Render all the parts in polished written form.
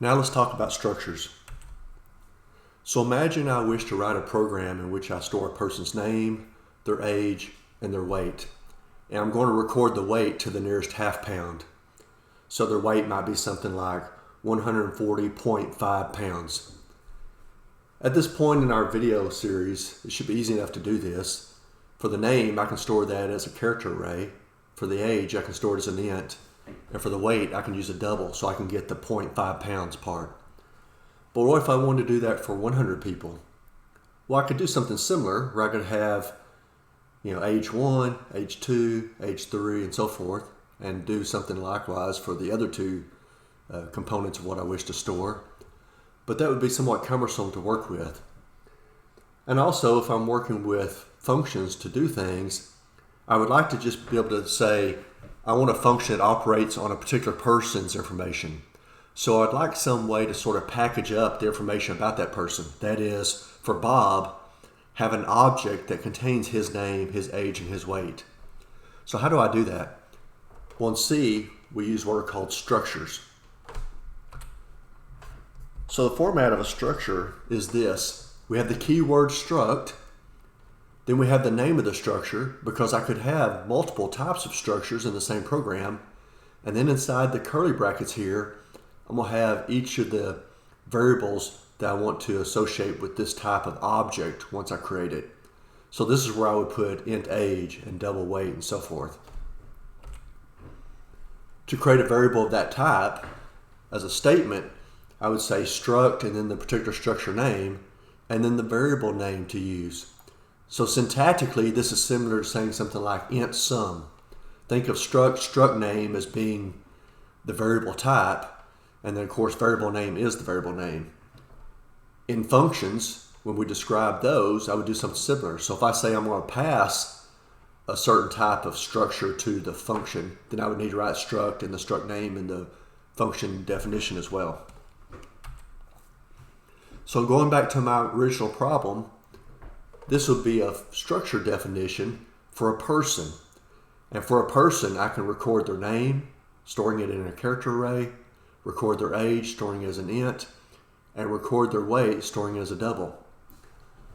Now let's talk about structures. So imagine I wish to write a program in which I store a person's name, their age, and their weight. And I'm going to record the weight to the nearest half pound. So their weight might be something like 140.5 pounds. At this point in our video series, it should be easy enough to do this. For the name, I can store that as a character array. For the age, I can store it as an int. And for the weight, I can use a double so I can get the 0.5 pounds part. But what if I wanted to do that for 100 people? Well, I could do something similar where I could have, age 1, age 2, age 3, and so forth, and do something likewise for the other two components of what I wish to store. But that would be somewhat cumbersome to work with. And also, if I'm working with functions to do things, I would like to just be able to say, I want a function that operates on a particular person's information. So I'd like some way to sort of package up the information about that person. That is, for Bob, have an object that contains his name, his age, and his weight. So how do I do that? Well, in C, we use what are called structures. So the format of a structure is this. We have the keyword struct, then we have the name of the structure, because I could have multiple types of structures in the same program, and then inside the curly brackets here, I'm going to have each of the variables that I want to associate with this type of object once I create it. So this is where I would put int age and double weight and so forth. To create a variable of that type, as a statement, I would say struct and then the particular structure name, and then the variable name to use. So syntactically, this is similar to saying something like int sum. Think of struct name as being the variable type, and then of course variable name is the variable name. In functions, when we describe those, I would do something similar. So if I say I'm going to pass a certain type of structure to the function, then I would need to write struct and the struct name in the function definition as well. So going back to my original problem, this would be a structure definition for a person. And for a person, I can record their name, storing it in a character array, record their age, storing it as an int, and record their weight, storing it as a double.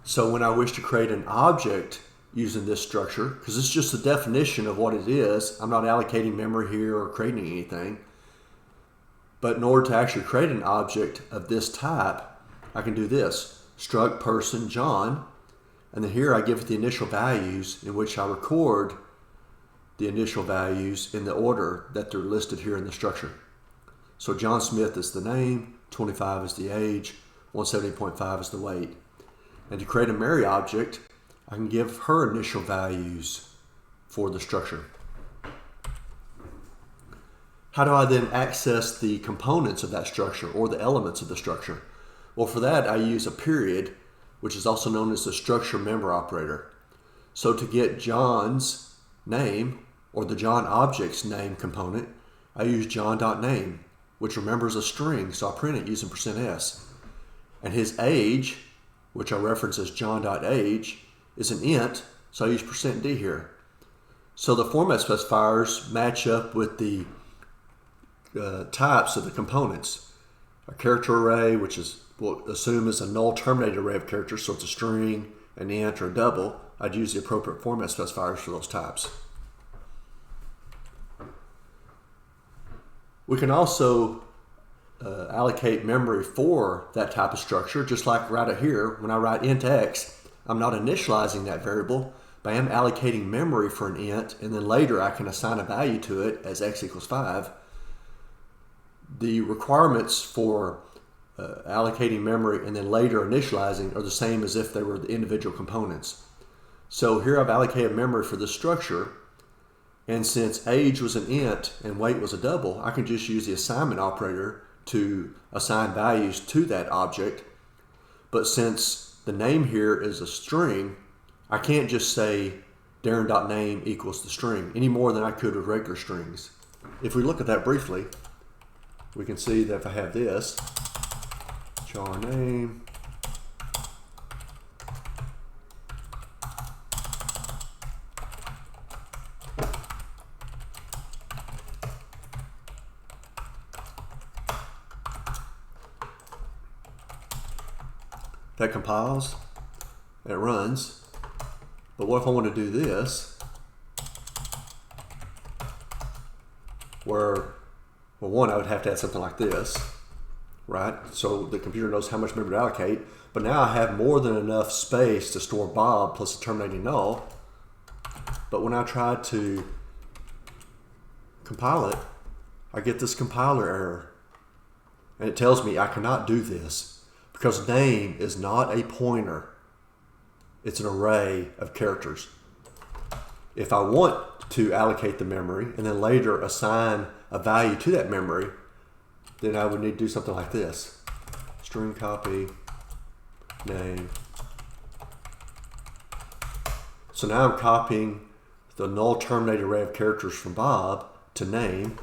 So when I wish to create an object using this structure, because it's just a definition of what it is, I'm not allocating memory here or creating anything, but in order to actually create an object of this type, I can do this, struct person John, and then here I give it the initial values in which I record the initial values in the order that they're listed here in the structure. So John Smith is the name, 25 is the age, 170.5 is the weight. And to create a Mary object, I can give her initial values for the structure. How do I then access the components of that structure or the elements of the structure? Well, for that, I use a period, which is also known as the structure member operator. So to get John's name, or the John object's name component, I use john.name, which remembers a string, so I print it using %s. And his age, which I reference as john.age, is an int, so I use %d here. So the format specifiers match up with the types of the components. A character array, which is we'll assume is a null terminated array of characters, so it's a string, an int, or a double. I'd use the appropriate format specifiers for those types. We can also allocate memory for that type of structure, just like right here. When I write int x, I'm not initializing that variable, but I am allocating memory for an int, and then later I can assign a value to it as x equals 5. The requirements for allocating memory and then later initializing are the same as if they were the individual components. So here I've allocated memory for this structure, and since age was an int and weight was a double, I can just use the assignment operator to assign values to that object. But since the name here is a string, I can't just say Darren.name equals the string any more than I could with regular strings. If we look at that briefly, we can see that if I have this, char name, That compiles, and it runs. But what if I want to do this, where, well, one, I would have to add something like this, right? So the computer knows how much memory to allocate, but now I have more than enough space to store Bob plus a terminating null. But when I try to compile it, I get this compiler error. And it tells me I cannot do this because name is not a pointer. It's an array of characters. If I want to allocate the memory and then later assign a value to that memory, then I would need to do something like this. String copy name. So now I'm copying the null terminated array of characters from Bob to name.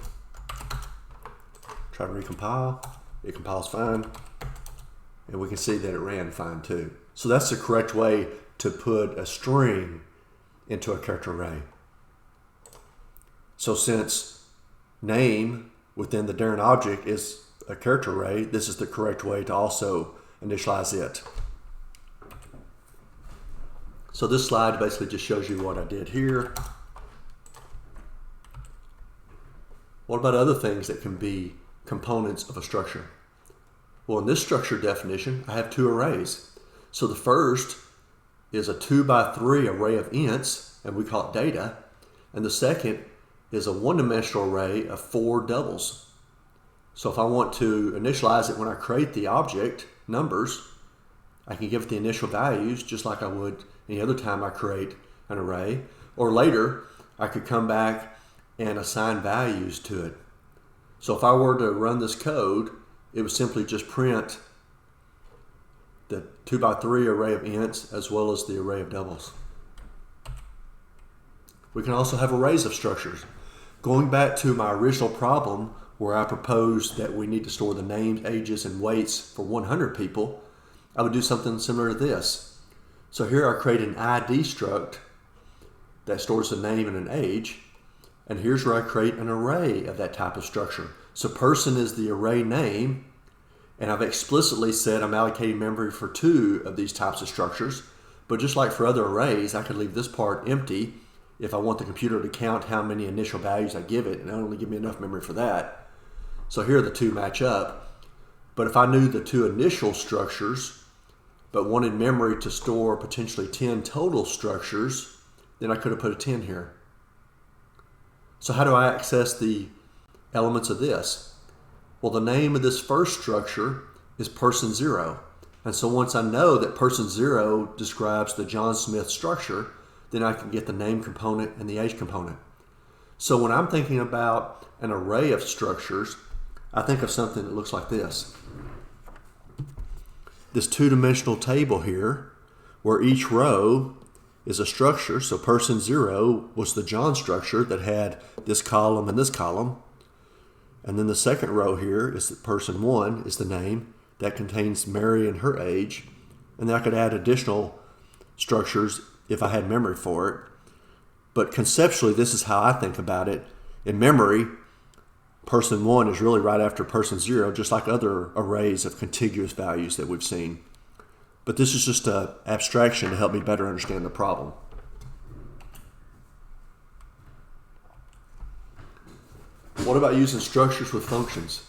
Try to recompile. It compiles fine. And we can see that it ran fine too. So that's the correct way to put a string into a character array. So since name within the Darren object is a character array, this is the correct way to also initialize it. So this slide basically just shows you what I did here. What about other things that can be components of a structure? Well, in this structure definition, I have two arrays. So the first is a 2x3 array of ints, and we call it data. And the second is a one-dimensional array of 4 doubles. So if I want to initialize it when I create the object, numbers, I can give it the initial values just like I would any other time I create an array. Or later, I could come back and assign values to it. So if I were to run this code, it would simply just print the 2x3 array of ints as well as the array of doubles. We can also have arrays of structures. Going back to my original problem where I proposed that we need to store the names, ages, and weights for 100 people, I would do something similar to this. So here I create an ID struct that stores the name and an age, and here's where I create an array of that type of structure. So person is the array name, and I've explicitly said I'm allocating memory for 2 of these types of structures, but just like for other arrays, I could leave this part empty if I want the computer to count how many initial values I give it, and it'll only give me enough memory for that. So here the two match up, but if I knew the 2 initial structures, but wanted memory to store potentially 10 total structures, then I could have put a 10 here. So how do I access the elements of this? Well, the name of this first structure is person 0. And so once I know that person 0 describes the John Smith structure, then I can get the name component and the age component. So when I'm thinking about an array of structures, I think of something that looks like this. This 2-dimensional table here, where each row is a structure. So person 0 was the John structure that had this column and this column. And then the second row here is that person 1 is the name that contains Mary and her age. And then I could add additional structures if I had memory for it. But conceptually, this is how I think about it. In memory, person 1 is really right after person 0, just like other arrays of contiguous values that we've seen. But this is just an abstraction to help me better understand the problem. What about using structures with functions?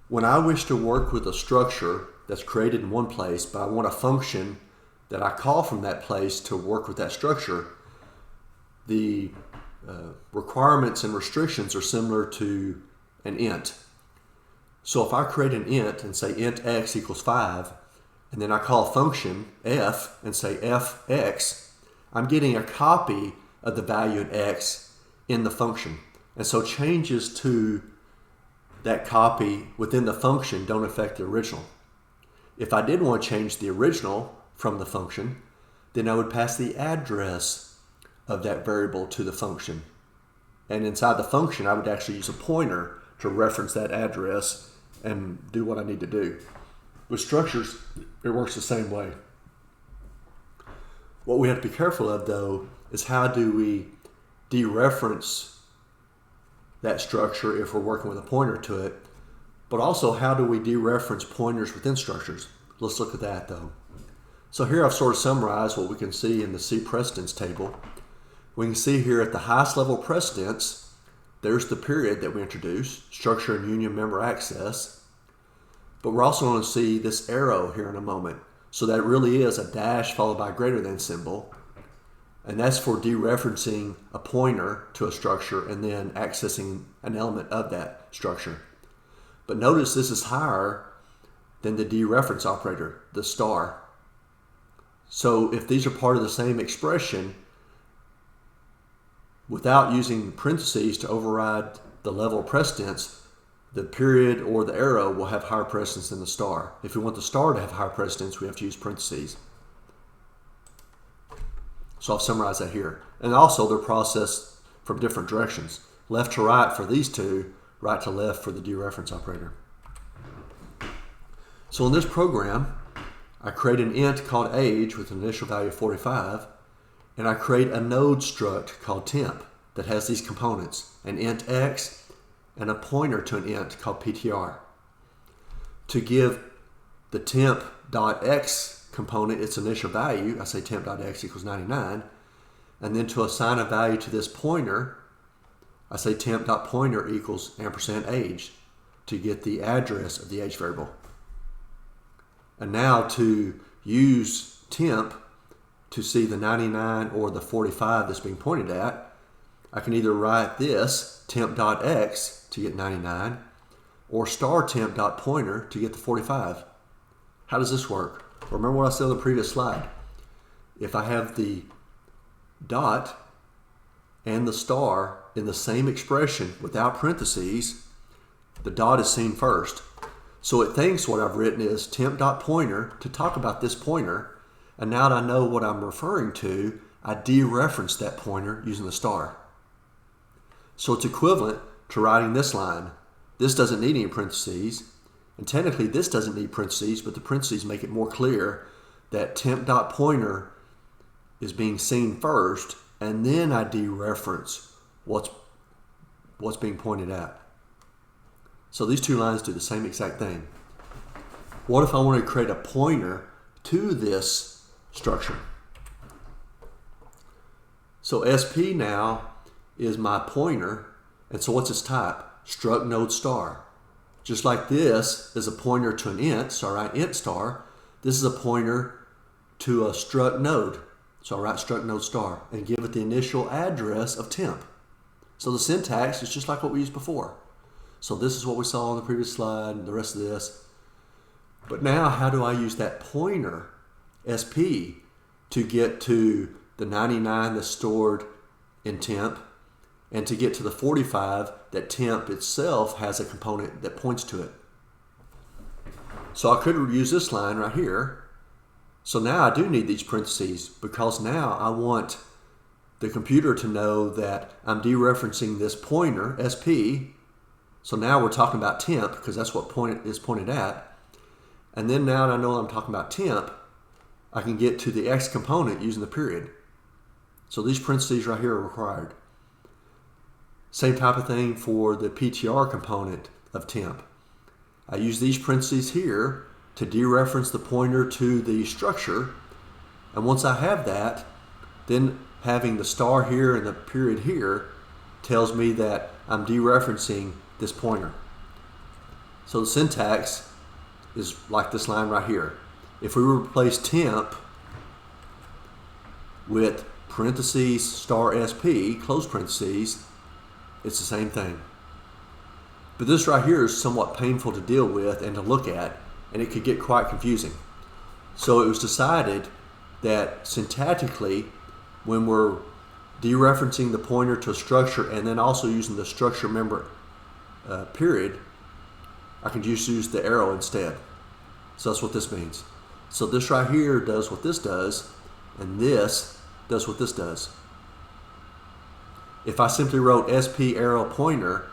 When I wish to work with a structure that's created in one place, but I want a function that I call from that place to work with that structure, the requirements and restrictions are similar to an int. So if I create an int and say int x equals 5, and then I call a function f and say fx, I'm getting a copy of the value in x in the function. And so changes to that copy within the function don't affect the original. If I did want to change the original from the function, then I would pass the address of that variable to the function. And inside the function, I would actually use a pointer to reference that address and do what I need to do. With structures, it works the same way. What we have to be careful of, though, is how do we dereference that structure if we're working with a pointer to it, but also how do we dereference pointers within structures. Let's look at that though. So here I've sort of summarized what we can see in the C precedence table. We can see here at the highest level precedence, there's the period that we introduced, structure and union member access. But we're also going to see this arrow here in a moment. So that really is a dash followed by a greater than symbol. And that's for dereferencing a pointer to a structure and then accessing an element of that structure. But notice this is higher than the dereference operator, the star. So if these are part of the same expression, without using parentheses to override the level of precedence, the period or the arrow will have higher precedence than the star. If we want the star to have higher precedence, we have to use parentheses. So I've summarized that here. And also they're processed from different directions. Left to right for these two, right to left for the dereference operator. So in this program, I create an int called age with an initial value of 45, and I create a node struct called temp that has these components, an int x and a pointer to an int called ptr. To give the temp.x component its initial value, I say temp.x equals 99, and then to assign a value to this pointer, I say temp.pointer equals &age to get the address of the age variable. And now to use temp to see the 99 or the 45 that's being pointed at, I can either write this temp.x to get 99 or star temp.pointer to get the 45. How does this work? Remember what I said on the previous slide. If I have the dot and the star in the same expression without parentheses, the dot is seen first. So it thinks what I've written is temp.pointer to talk about this pointer, and now that I know what I'm referring to, I dereference that pointer using the star. So it's equivalent to writing this line. This doesn't need any parentheses. And technically this doesn't need parentheses, but the parentheses make it more clear that temp.pointer is being seen first, and then I dereference what's being pointed at. So these two lines do the same exact thing. What if I want to create a pointer to this structure? So SP now is my pointer, and so what's its type? Struct node star. Just like this is a pointer to an int, so I write int star. This is a pointer to a struct node, so I write struct node star and give it the initial address of temp. So the syntax is just like what we used before. So this is what we saw on the previous slide and the rest of this. But now how do I use that pointer, SP, to get to the 99 that's stored in temp and to get to the 45 that temp itself has a component that points to it? So I could use this line right here. So now I do need these parentheses because now I want the computer to know that I'm dereferencing this pointer, SP. So now we're talking about temp because that's what point is pointed at. And then now that I know I'm talking about temp, I can get to the X component using the period. So these parentheses right here are required. Same type of thing for the PTR component of temp. I use these parentheses here to dereference the pointer to the structure. And once I have that, then having the star here and the period here tells me that I'm dereferencing this pointer. So the syntax is like this line right here. If we replace temp with parentheses star SP, close parentheses, it's the same thing. But this right here is somewhat painful to deal with and to look at, and it could get quite confusing. So it was decided that syntactically, when we're dereferencing the pointer to a structure and then also using the structure member period, I can just use the arrow instead. So that's what this means. So this right here does what this does, and this does what this does. If I simply wrote SP arrow pointer,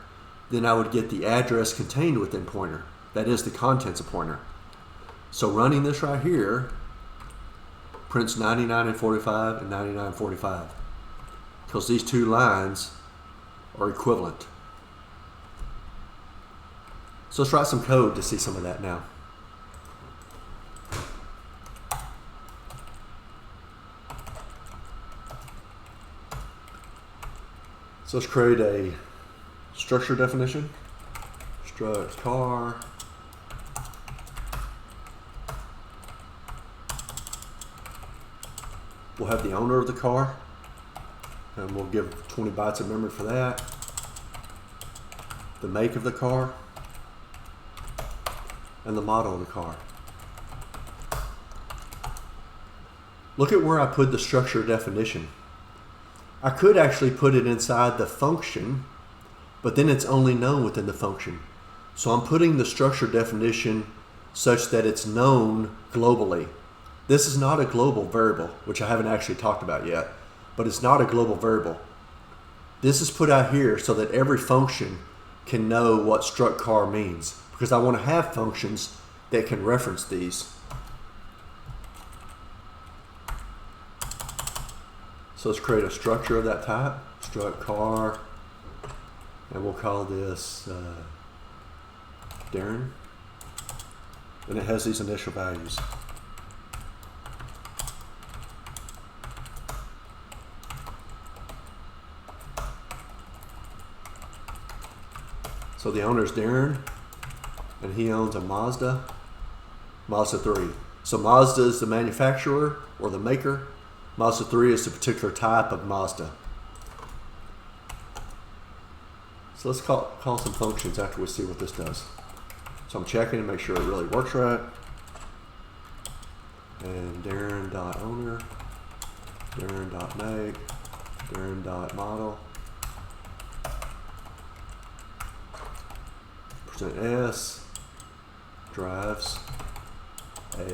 then I would get the address contained within pointer. That is the contents of pointer. So running this right here prints 99 and 45 and 99 and 45 because these two lines are equivalent. So let's write some code to see some of that now. So let's create a structure definition. Struct car. We'll have the owner of the car, and we'll give 20 bytes of memory for that. The make of the car, and the model of the car. Look at where I put the structure definition. I could actually put it inside the function, but then it's only known within the function. So I'm putting the structure definition such that it's known globally. This is not a global variable, which I haven't actually talked about yet, but it's not a global variable. This is put out here so that every function can know what struct car means, because I want to have functions that can reference these. So let's create a structure of that type, struct car, and we'll call this Darren, and it has these initial values. So the owner is Darren, and he owns a Mazda 3. So Mazda is the manufacturer or the maker. Mazda 3 is the particular type of Mazda. So let's call some functions after we see what this does. So I'm checking to make sure it really works right. And Darren.owner, Darren.make, Darren.model, %s drives a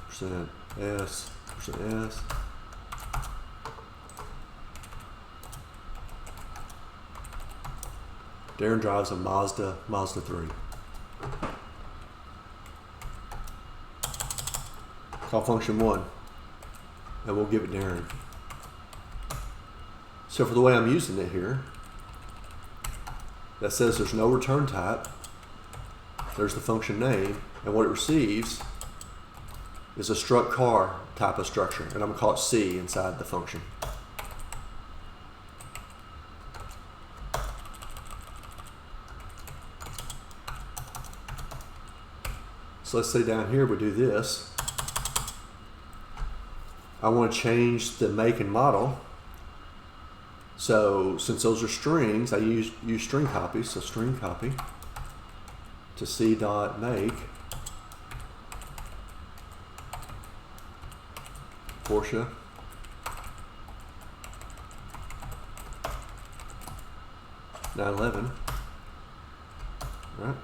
%s, %s. Darren drives a Mazda 3. Call function 1, and we'll give it Darren. So for the way I'm using it here, that says there's no return type. There's the function name, and what it receives is a struct car type of structure, and I'm going to call it C inside the function. So let's say down here we do this. I want to change the make and model. So since those are strings, I use string copy. So string copy to C.make Porsche (911). Right?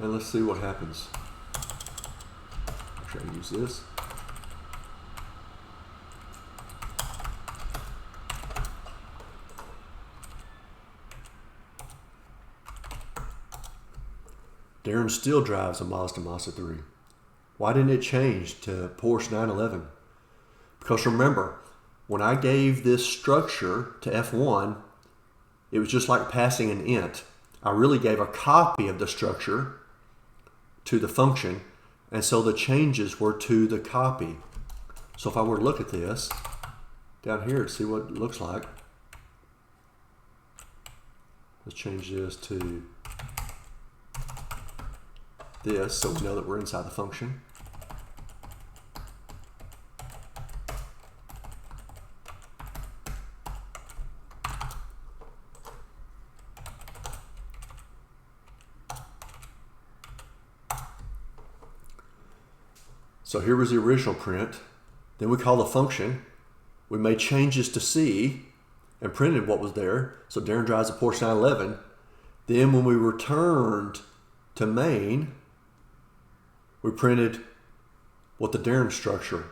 And let's see what happens. Actually, I use this. Darren still drives a Mazda 3. Why didn't it change to Porsche 911? Because remember, when I gave this structure to F1, it was just like passing an int. I really gave a copy of the structure to the function, and so the changes were to the copy. So if I were to look at this down here to see what it looks like, let's change this to this so we know that we're inside the function. So here was the original print. Then we call the function. We made changes to C and printed what was there. So Darren drives a Porsche 911. Then when we returned to main, we printed what the Darren structure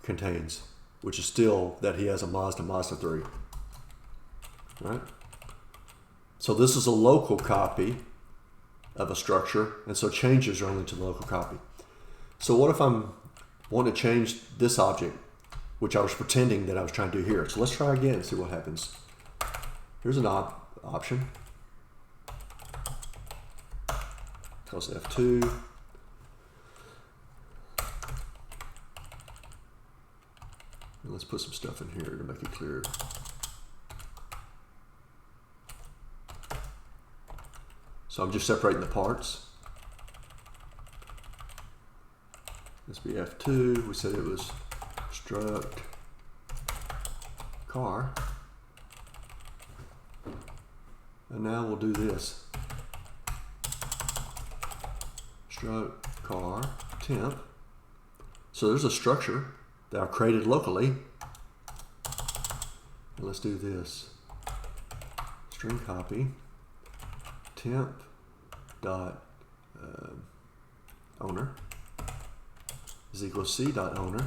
contains, which is still that he has a Mazda 3. Right? So this is a local copy of a structure, and so changes are only to the local copy. So what if I'm wanting to change this object, which I was pretending that I was trying to do here? So let's try again and see what happens. Here's an option. Calls F2. And let's put some stuff in here to make it clear. So I'm just separating the parts. This be F2. We said it was struct car. And now we'll do this. Struct car temp. So there's a structure that I've created locally. And let's do this. String copy temp dot owner is equal to C dot owner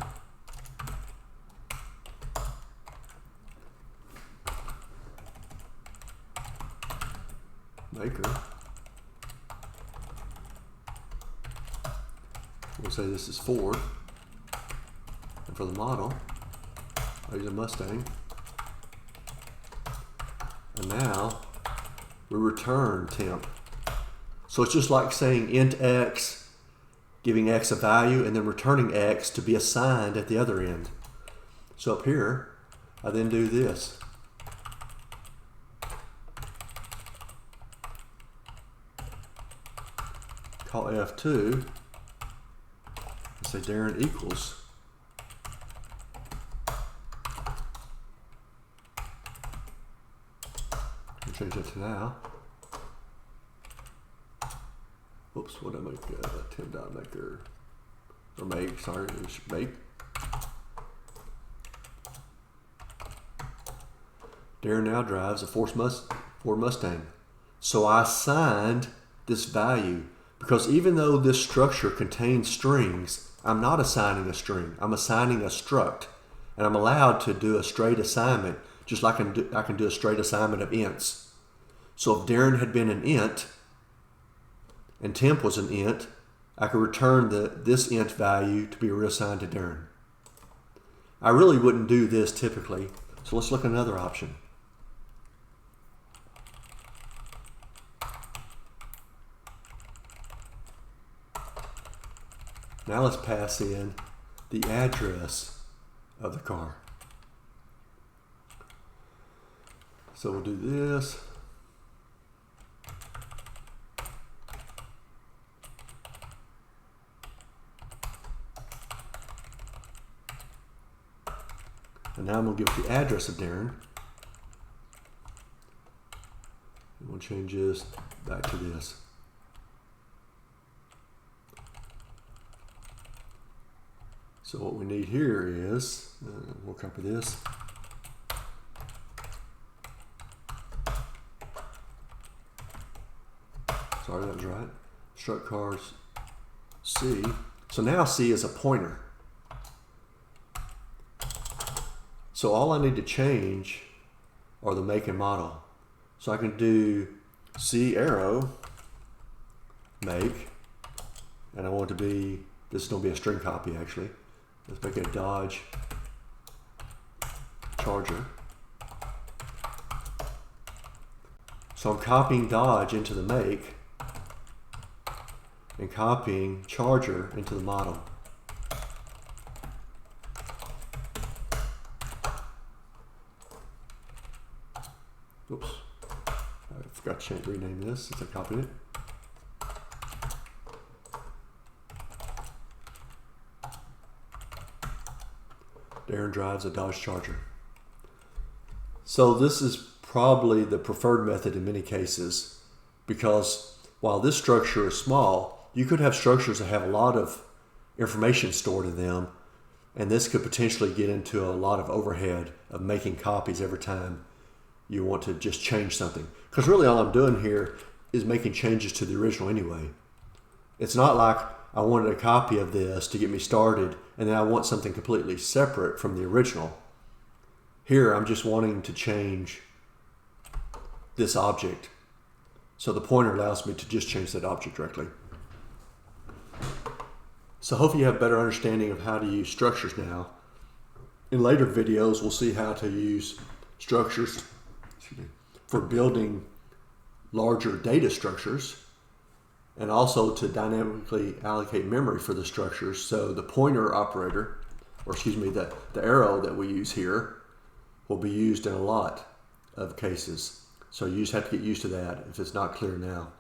maker. We'll say this is Ford, and for the model I'll use a Mustang. And now we return temp. So it's just like saying int x, giving x a value, and then returning x to be assigned at the other end. So up here, I then do this. Call F2 and say Darren equals. Change that to now. Oops, what did I make? Temp dot maker or make? Sorry, it was make. Darren now drives a Ford Mustang. So I assigned this value because even though this structure contains strings, I'm not assigning a string. I'm assigning a struct, and I'm allowed to do a straight assignment, just like I can do a straight assignment of ints. So if Darren had been an int and temp was an int, I could return this int value to be reassigned to Darren. I really wouldn't do this typically, so let's look at another option. Now let's pass in the address of the car. So we'll do this. And now I'm going to give it the address of Darren. And we'll change this back to this. So what we need here is, we'll copy this. Sorry, that was right. Struct cars C. So now C is a pointer. So all I need to change are the make and model. So I can do C arrow make, and I want it to be, this is going to be a string copy actually. Let's make it a Dodge Charger. So I'm copying Dodge into the make and copying Charger into the model. Oops, I forgot to rename this since I copied it. Darren drives a Dodge Charger. So this is probably the preferred method in many cases, because while this structure is small, you could have structures that have a lot of information stored in them, and this could potentially get into a lot of overhead of making copies every time you want to just change something. Because really all I'm doing here is making changes to the original anyway. It's not like I wanted a copy of this to get me started and then I want something completely separate from the original. Here I'm just wanting to change this object. So the pointer allows me to just change that object directly. So hopefully you have a better understanding of how to use structures now. In later videos we'll see how to use structures for building larger data structures, and also to dynamically allocate memory for the structures. So the pointer operator, or excuse me, the arrow that we use here will be used in a lot of cases. So you just have to get used to that if it's not clear now.